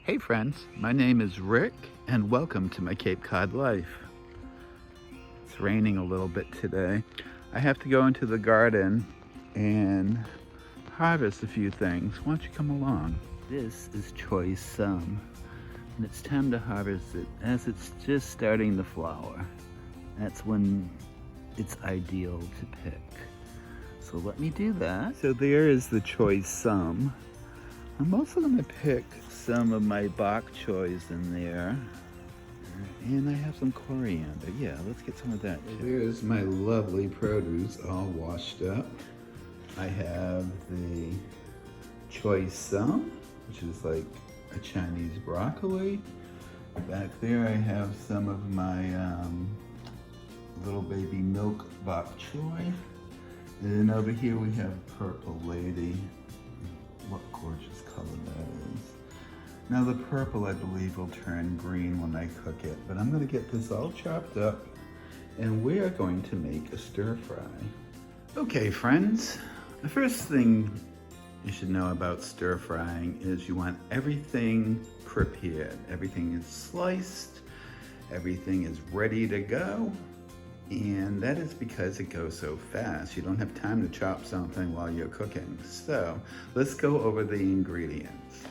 Hey friends, my name is Rick and welcome to my Cape Cod life. It's raining a little bit today. I have to go into the garden and harvest a few things. Why don't you come along? This is Choy's sum, and it's time to harvest it as it's just starting to flower. That's when it's ideal to pick. So let me do that. So there is the Choy's sum. I'm also going to pick some of my bok choys in there. And I have some coriander. Yeah, let's get some of that too. There's my lovely produce all washed up. I have the choy sum, which is like a Chinese broccoli. Back there I have some of my little baby milk bok choy. And then over here we have purple lady. What gorgeous color that is. Now the purple, I believe, will turn green when I cook it, but I'm gonna get this all chopped up and we are going to make a stir fry. Okay, friends, the first thing you should know about stir frying is you want everything prepared. Everything is sliced, everything is ready to go. And that is because it goes so fast. You don't have time to chop something while you're cooking. So let's go over the ingredients.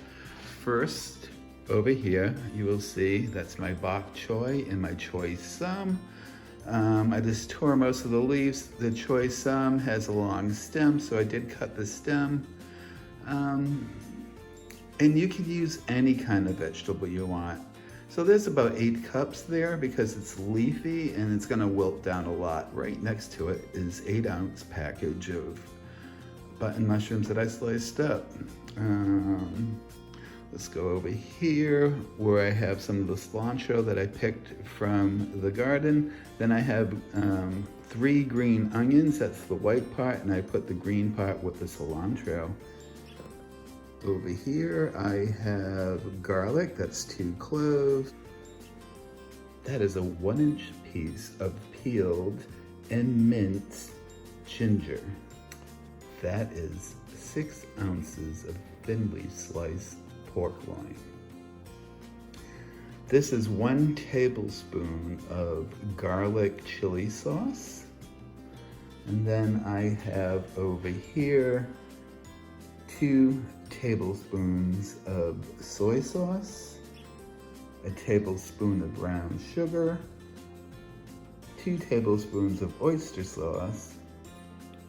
First, over here, you will see that's my bok choy and my choy sum. I just tore most of the leaves. The choy sum has a long stem, so I did cut the stem. And you can use any kind of vegetable you want. So there's about 8 cups there because it's leafy and it's gonna wilt down a lot. Right next to it is 8-ounce package of button mushrooms that I sliced up. Let's go over here where I have some of the cilantro that I picked from the garden. Then I have 3 green onions, that's the white part, and I put the green part with the cilantro. Over here I have garlic, that's 2 cloves. That is a 1-inch piece of peeled and minced ginger. That is 6 ounces of thinly sliced pork loin. This is 1 tablespoon of garlic chili sauce. And then I have over here 2 tablespoons of soy sauce, a tablespoon of brown sugar, 2 tablespoons of oyster sauce,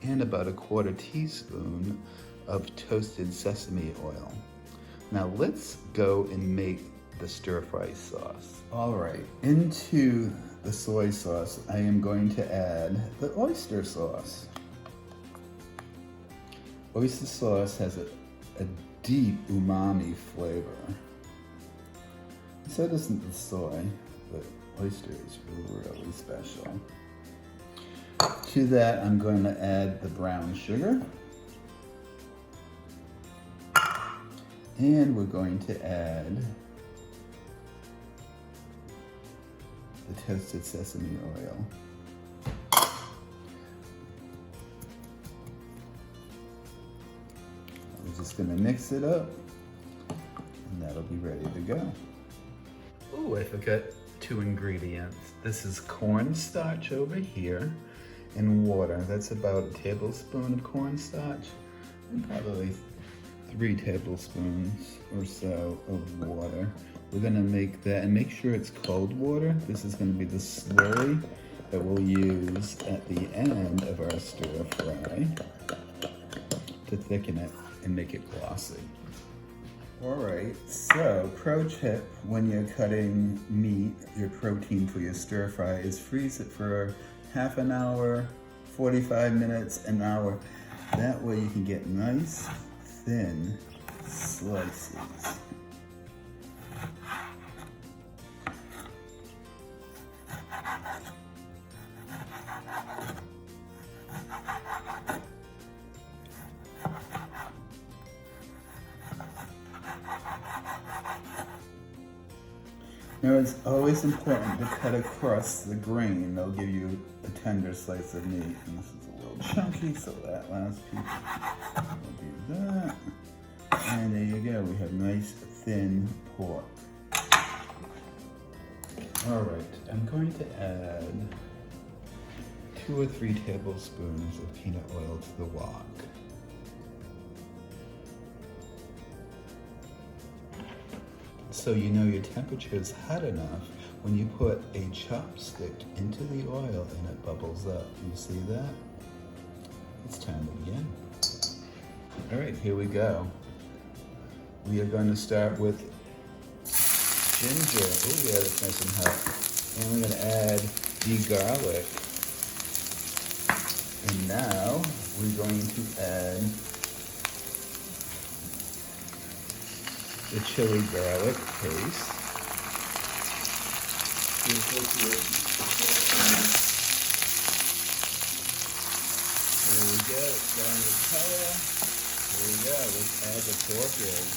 and about a 1/4 teaspoon of toasted sesame oil. Now let's go and make the stir fry sauce. All right, into the soy sauce, I am going to add the oyster sauce. Oyster sauce has a deep umami flavor. So doesn't the soy, but oyster is really special. To that, I'm going to add the brown sugar. And we're going to add the toasted sesame oil. I'm just gonna mix it up and that'll be ready to go. Oh, I forgot 2 ingredients. This is cornstarch over here and water. That's about a tablespoon of cornstarch and probably 3 tablespoons or so of water. We're gonna make that and make sure it's cold water. This is gonna be the slurry that we'll use at the end of our stir fry to thicken it and make it glossy. All right, so pro tip when you're cutting meat, your protein for your stir fry is freeze it for half an hour, 45 minutes, an hour. That way you can get nice, thin slices. Now it's always important to cut across the grain. They'll give you a tender slice of meat. And this is a little chunky, so that last piece, we'll do that. And there you go, we have nice thin pork. All right, I'm going to add 2 or 3 tablespoons of peanut oil to the wok. So you know your temperature is hot enough when you put a chopstick into the oil and it bubbles up. You see that? Let's turn it again. All right, here we go. We are going to start with ginger. Oh yeah, that's nice and hot. And we're going to add the garlic. And now we're going to add the chili garlic paste. There we go, it's starting to color. There we go, let's add the pork in.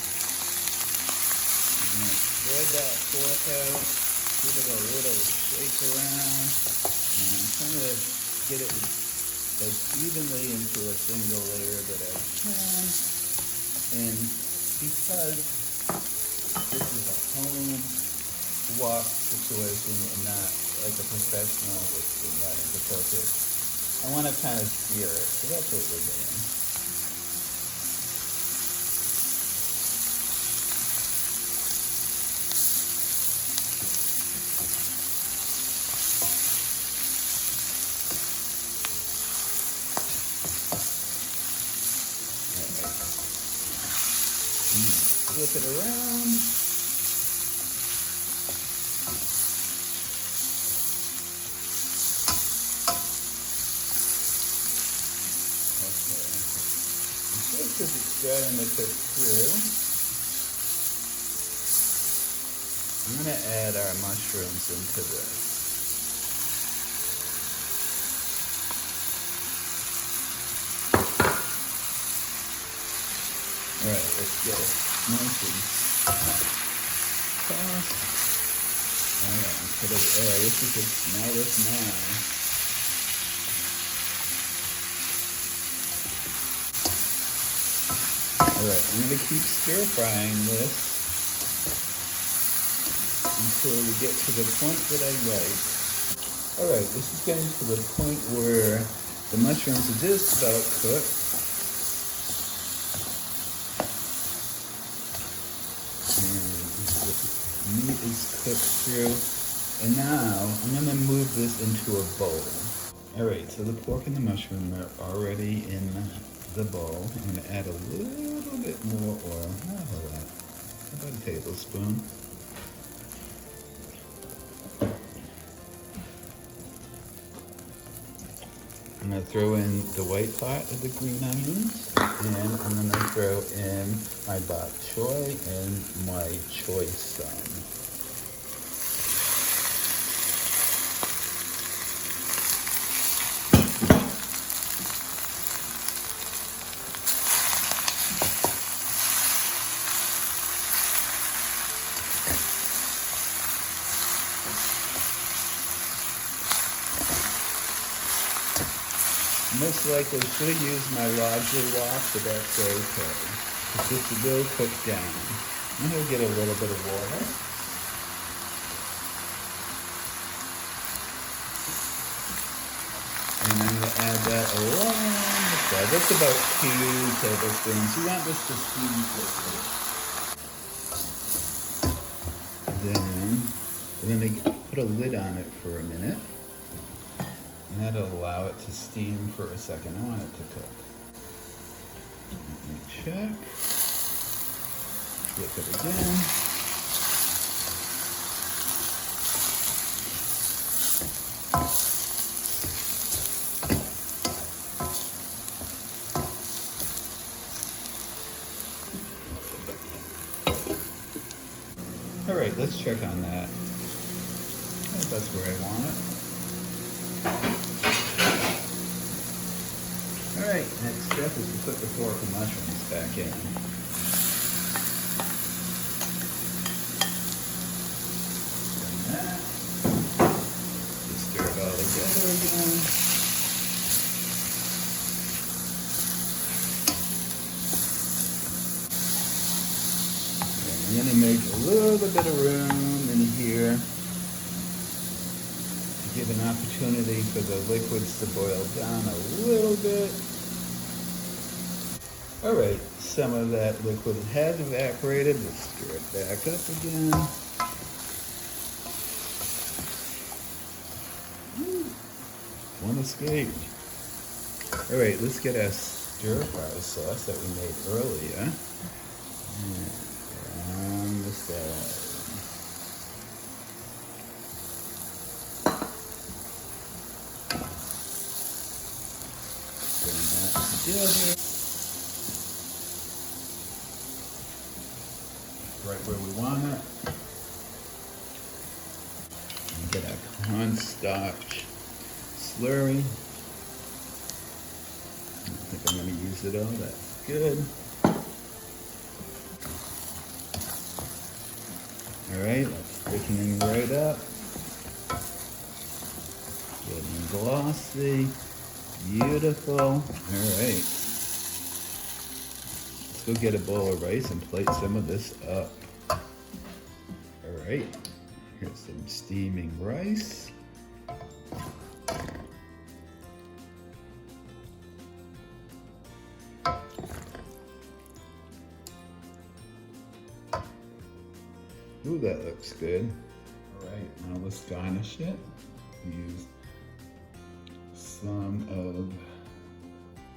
You're going to spread that pork out, give it a little shake around, and kind of get it as evenly into a single layer that I can. And because this is a home wok situation and not like a professional, which is not into focus, I want to kind of sear it, so that's what we're doing. Flip it around. Okay. Just as it's starting to cook through, I'm going to add our mushrooms into this. All right, let's get it nice and tossed. All right, put it. Oh, I wish you could smell this now. All right, I'm going to keep stir frying this until we get to the point that I like. All right, this is getting to the point where the mushrooms are just about cooked. Meat is cooked through, and now I'm going to move this into a bowl. Alright, so the pork and the mushroom are already in the bowl. I'm going to add a little bit more oil. Not a whole lot. About a tablespoon. I'm going to throw in the white part of the green onions, and I'm going to throw in my bok choy and my choy some. Most likely should have used my larger wok, but that's okay. It's just a little cooked down. I'm going to get a little bit of water. And I'm going to add that along the side. That's about 2 tablespoons. You want this to steam quickly. Then we're going to put a lid on it for a minute. And that'll allow it to steam for a second. I want it to cook. Let me check. Flip it again. All right, let's check on that. I think that's where I want it. Alright, next step is to put the pork and mushrooms back in. Doing that. Just stir it all together again. And I'm going to make a little bit of room in here to give an opportunity for the liquids to boil down a little bit. All right, some of that liquid has evaporated. Let's stir it back up again. One escaped. All right, let's get our stir fry sauce that we made earlier. On the side. Bring that together. Right where we want it. And get our cornstarch slurry. I think I'm going to use it all. That's good. All right, that's thickening right up. Getting glossy. Beautiful. All right. Let's go get a bowl of rice and plate some of this up. All right. Here's some steaming rice. Ooh, that looks good. All right, now let's garnish it. Use some of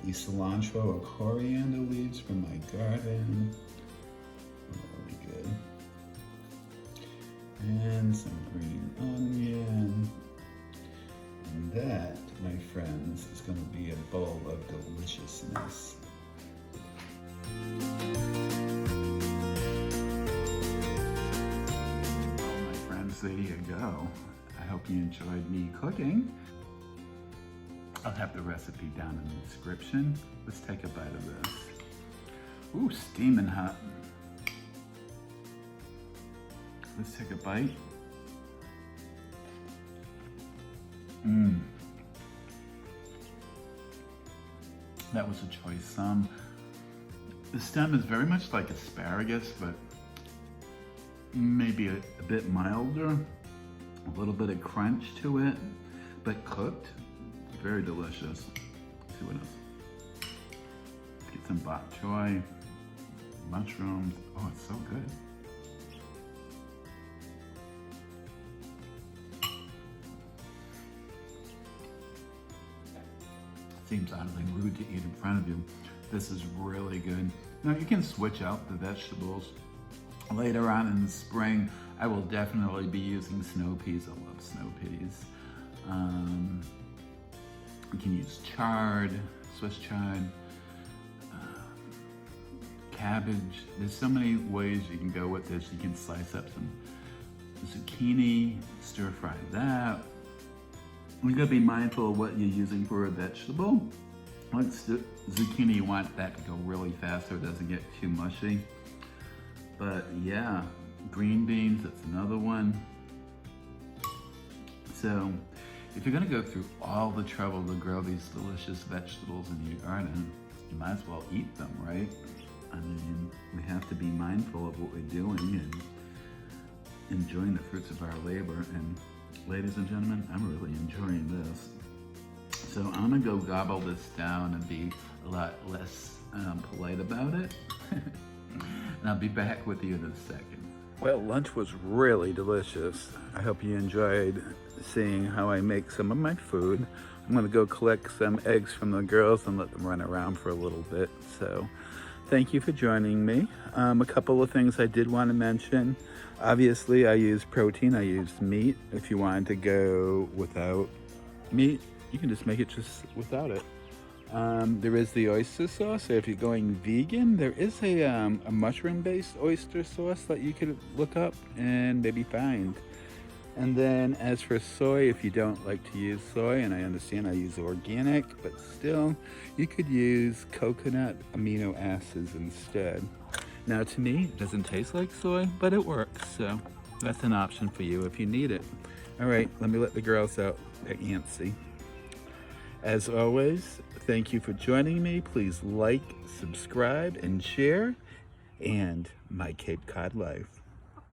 the cilantro or coriander leaves from my garden. Really good. And some green onion. And that, my friends, is going to be a bowl of deliciousness. There you go. I hope you enjoyed me cooking. I'll have the recipe down in the description. Let's take a bite of this. Ooh, steaming hot. Let's take a bite. That was a Choy sum. The stem is very much like asparagus, but maybe a bit milder, a little bit of crunch to it, but cooked, very delicious. Let's see what else. Let's get some bok choy, mushrooms. Oh, it's so good. Seems oddly rude to eat in front of you. This is really good. Now you can switch out the vegetables. Later on in the spring, I will definitely be using snow peas. I love snow peas. You can use chard, Swiss chard, cabbage. There's so many ways you can go with this. You can slice up some zucchini, stir fry that. You're gonna be mindful of what you're using for a vegetable. Like zucchini, you want that to go really fast so it doesn't get too mushy. But yeah, green beans, that's another one. So if you're gonna go through all the trouble to grow these delicious vegetables in your garden, you might as well eat them, right? I mean, we have to be mindful of what we're doing and enjoying the fruits of our labor. And ladies and gentlemen, I'm really enjoying this. So I'm gonna go gobble this down and be a lot less polite about it. And I'll be back with you in a second. Well, lunch was really delicious. I hope you enjoyed seeing how I make some of my food. I'm gonna go collect some eggs from the girls and let them run around for a little bit. So thank you for joining me. A couple of things I did want to mention. Obviously, I use protein, I use meat. If you wanted to go without meat, you can just make it just without it. There is the oyster sauce. So if you're going vegan, there is a mushroom-based oyster sauce that you could look up and maybe find. And then as for soy, if you don't like to use soy, and I understand I use organic, but still, you could use coconut amino acids instead. Now to me, it doesn't taste like soy, but it works. So that's an option for you if you need it. All right, let me let the girls out. They're antsy. As always, thank you for joining me. Please like, subscribe, and share. And my Cape Cod life.